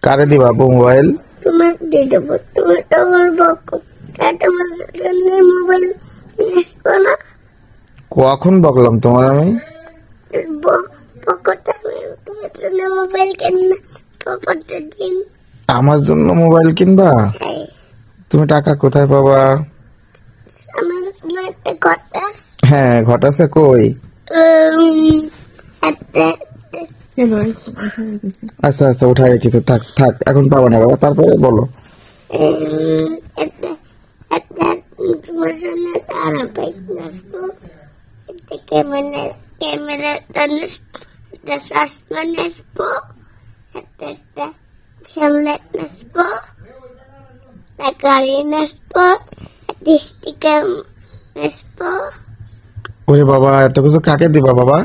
কারে দিবা মোবাইল? তোমার দিয়ে দেবো, তুমি তো বলবো তোমার জন্য মোবাইল কিনবো না। কখন বকলাম তোমার আমি? পকেটে তোমার জন্য মোবাইল কিনবো, পকেটে দিন। আমার জন্য মোবাইল কিনবা? হ্যাঁ, তুমি টাকা কোথায় পাবা? আমার একটা কথা হ্যাঁ, ঘটাছে কই? একটা আচ্ছা আচ্ছা, উঠাই রেখেছে, থাক থাক, এখন পাবা না বাবা, তারপরে বলো। একটা একটা তোমার জন্য তারা বাইক আসবো, একটা ক্যামেরাটা একটা সসপ্যান আসবো, একটা হ্যামলেট আসবো, একটা গাড়ি আসবো, একটা স্টিকার আসবো। ওরে বাবা, এত কিছু কাকে দিবা বাবা?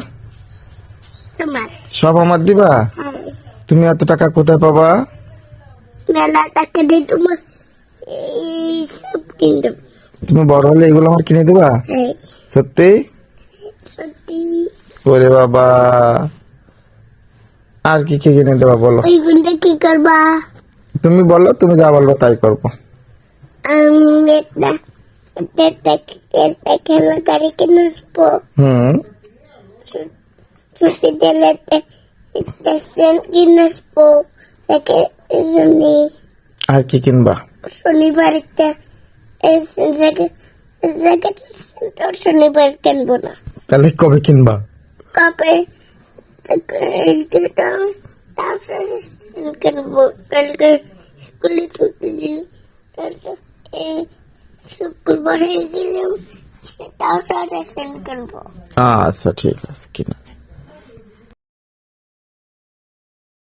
তোমার সব আমার দিবা? তুমি এত টাকা কোথায় পাবা? মেলা টাকা দিয়ে তোমার এই সব কিনতে। তুমি বড় হলে এগুলো আমার কিনে দিবা? সত্যি? সত্যি। ওরে বাবা, আর কি কি কিনে দেবা বলো? ওই গুণটা কি করবা? তুমি বলো, তুমি যা বলবো তাই করবো। একটা খেলা গাড়ি কিনে আসবো, ছুটি দিলে একটা স্ট্যান্ড কিনে আসবো। আর কি কিনবা? শনিবার একটা শনিবার কিনবো না, তাহলে কবে কিনবা? কবে কিনবো? কালকে স্কুলে ছুটি দিল, শুক্রবার হয়ে গেলেও সেটাও সারা কিনবো। আচ্ছা ঠিক আছে, কিনা।